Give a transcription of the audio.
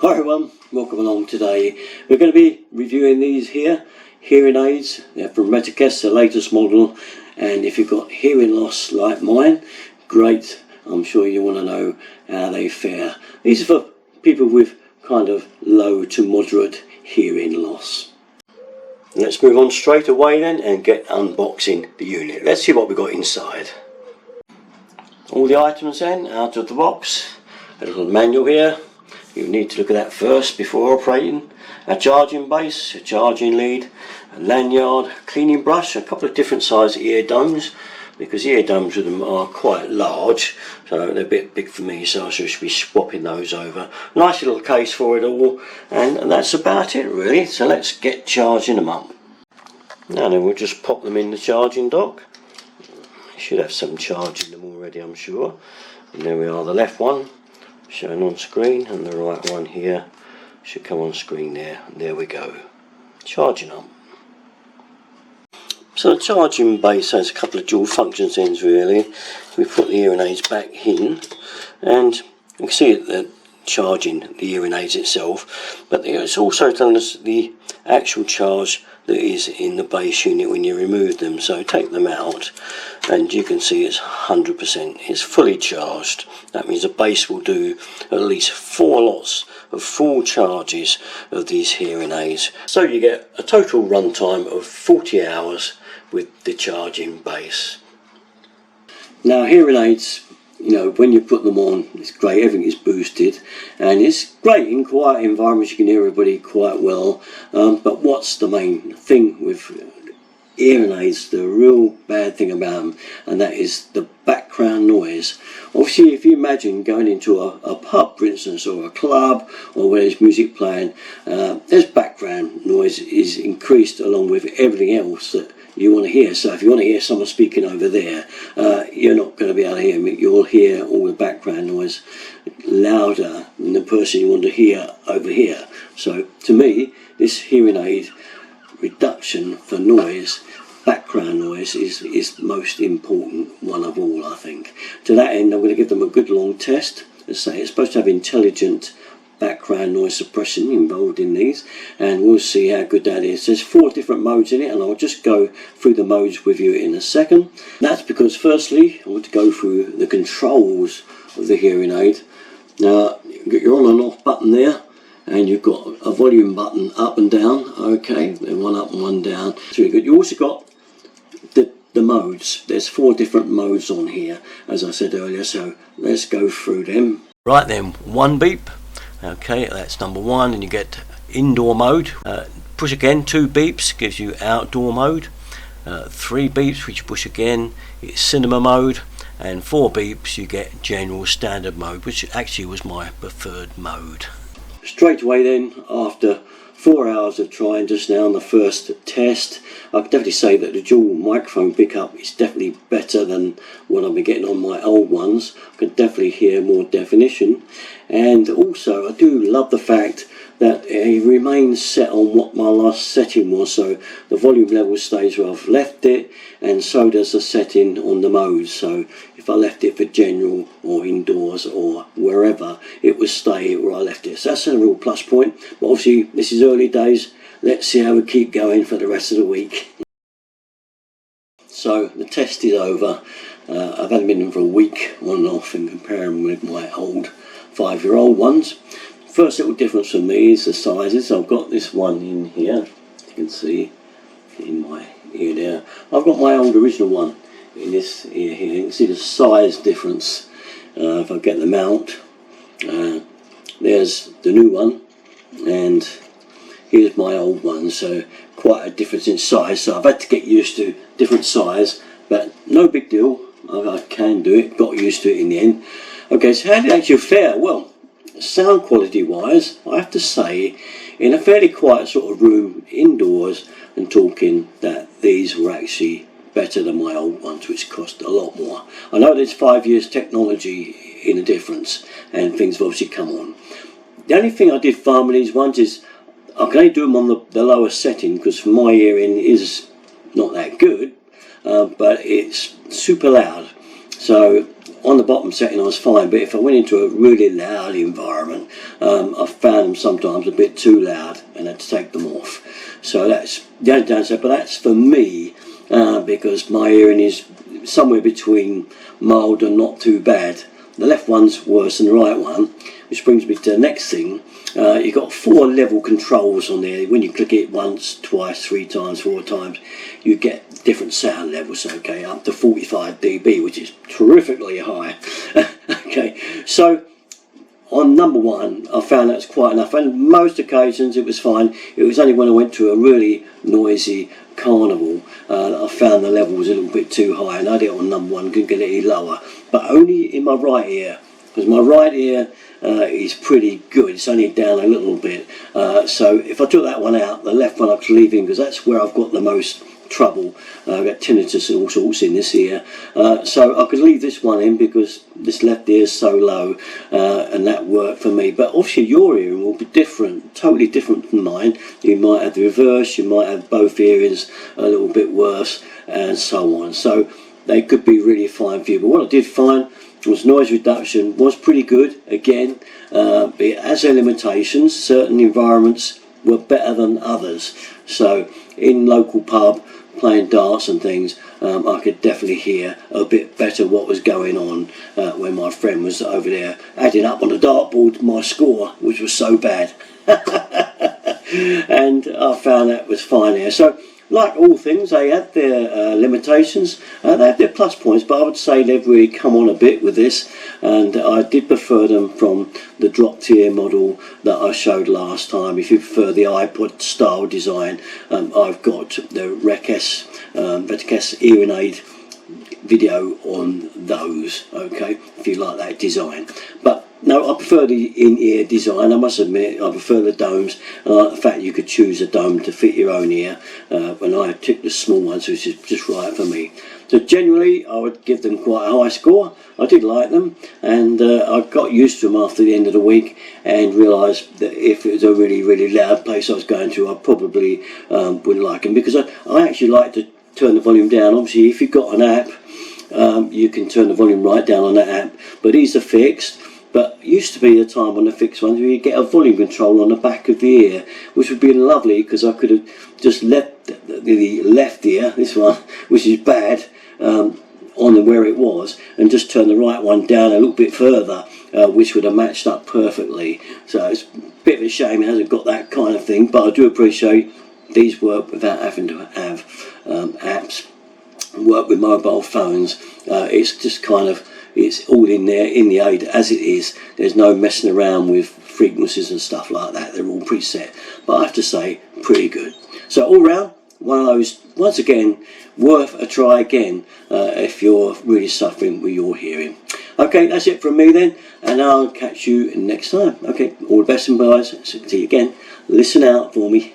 Hi everyone, welcome along. Today we're going to be reviewing these here hearing aids. They're from RETEKESS, the latest model, and if you've got hearing loss like mine, great. I'm sure you want to know how they fare. These are for people with kind of low to moderate hearing loss. Let's move on straight away then and get unboxing the unit. Let's see what we've got inside. All the items then out of the box. A little manual here. You need to look at that first before operating. A charging base, a charging lead, a lanyard, cleaning brush, a couple of different size ear domes, because ear domes with them are quite large, so they're a bit big for me, so I should be swapping those over. Nice little case for it all, and that's about it really. So let's get charging them up. Now then, we'll just pop them in the charging dock. You should have some charge in them already, I'm sure. And there we are, the left one showing on screen, and the right one here should come on screen there, and there we go, charging up. So the charging base has a couple of dual functions ends really. We put the hearing aids back in, and you can see that charging the hearing aids itself, but it's also telling us the actual charge that is in the base unit when you remove them. So take them out and you can see it's 100%, it's fully charged. That means the base will do at least 4 lots of full charges of these hearing aids. So you get a total runtime of 40 hours with the charging base. Now hearing aids, you know, when you put them on, it's great, everything is boosted, and it's great in quiet environments, you can hear everybody quite well, but what's the main thing with hearing aids, the real bad thing about them, and that is the background noise. Obviously, if you imagine going into a pub, for instance, or a club, or where there's music playing, there's background noise is increased along with everything else that you want to hear. So if you want to hear someone speaking over there, you're not going to be able to hear me. You'll hear all the background noise louder than the person you want to hear over here. So to me, this hearing aid reduction for noise, background noise, is the most important one of all, I think. To that end, I'm going to give them a good long test. As I say, it's supposed to have intelligent background noise suppression involved in these, and we'll see how good that is. There's 4 different modes in it, and I'll just go through the modes with you in a second. That's because firstly I want to go through the controls of the hearing aid. Now you've got your on and off button there, and you've got a volume button up and down. Okay, then one up and one down. So you've got, you also got the modes. There's 4 different modes on here, as I said earlier, so let's go through them. Right then, 1 beep. Okay, that's number 1, and you get indoor mode. Push again, 2 beeps gives you outdoor mode. 3 beeps, which you push again, it's cinema mode, and 4 beeps you get general standard mode, which actually was my preferred mode. Straight away then, after 4 hours of trying just now on the first test, I could definitely say that the dual microphone pickup is definitely better than what I've been getting on my old ones. I can definitely hear more definition, and also I do love the fact that it remains set on what my last setting was, so the volume level stays where I've left it, and so does the setting on the modes. So if I left it for general or indoors or wherever, it would stay where I left it. So that's a real plus point, but obviously this is early days. Let's see how we keep going for the rest of the week. So the test is over. I've had them in for a week on and off and comparing with my old 5-year-old ones. First little difference for me is the sizes. I've got this one in here, you can see in my ear there. I've got my old original one in this ear here. You can see the size difference. If I get them out, there's the new one, and here's my old one. So quite a difference in size. So I've had to get used to different size, but no big deal. I can do it. Got used to it in the end. Okay, so how did it actually fare? Well, sound quality wise, I have to say, in a fairly quiet sort of room indoors and talking, that these were actually better than my old ones, which cost a lot more. I know there's 5 years technology in a difference, and things have obviously come on. The only thing I did find with these ones is I can only do them on the lower setting, because my hearing is not that good, but it's super loud. So on the bottom setting I was fine, but if I went into a really loud environment, I found them sometimes a bit too loud and had to take them off. So that's the only downside, but that's for me, because my hearing is somewhere between mild and not too bad. The left one's worse than the right one, which brings me to the next thing. You've got 4 level controls on there. When you click it once, twice, 3 times, 4 times, you get different sound levels, okay, up to 45 dB, which is terrifically high. Okay, so on number 1, I found that's quite enough, and most occasions it was fine. It was only when I went to a really noisy carnival that I found the level was a little bit too high, and I did it on number 1, couldn't get it any lower, but only in my right ear, because my right ear is pretty good. It's only down a little bit, so if I took that one out, the left one I could leave in, because that's where I've got the most trouble. I've got tinnitus and all sorts in this ear, so I could leave this one in because this left ear is so low, and that worked for me. But obviously your hearing will be different, totally different from mine. You might have the reverse, you might have both earrings a little bit worse, and so on. So they could be really fine for you. But what I did find was noise reduction was pretty good. Again, but it has their limitations. Certain environments were better than others. So in local pub, playing darts and things, I could definitely hear a bit better what was going on when my friend was over there adding up on the dartboard my score, which was so bad. And I found that was fine here. So like all things, they had their limitations, they had their plus points, but I would say they've really come on a bit with this, and I did prefer them from the drop tier model that I showed last time. If you prefer the iPod style design, I've got the RETEKESS hearing aid video on those, okay, if you like that design. But no, I prefer the in-ear design. I must admit, I prefer the domes. I like the fact you could choose a dome to fit your own ear. When I took the small ones, which is just right for me. So generally, I would give them quite a high score. I did like them, and I got used to them after the end of the week, and realised that if it was a really, really loud place I was going to, I probably wouldn't like them, because I actually like to turn the volume down. Obviously, if you've got an app, you can turn the volume right down on that app, but these are fixed. But used to be a time on the fixed ones where you get a volume control on the back of the ear, which would be lovely, because I could have just left the left ear, this one, which is bad, on where it was, and just turn the right one down a little bit further, which would have matched up perfectly. So it's a bit of a shame it hasn't got that kind of thing, but I do appreciate these work without having to have apps, work with mobile phones. It's just kind of, it's all in there in the aid as it is. There's no messing around with frequencies and stuff like that. They're all preset, but I have to say, pretty good. So all round, one of those, once again, worth a try again if you're really suffering with your hearing. Okay, that's it from me then, and I'll catch you next time. Okay, all the best and byes. See you again. Listen out for me.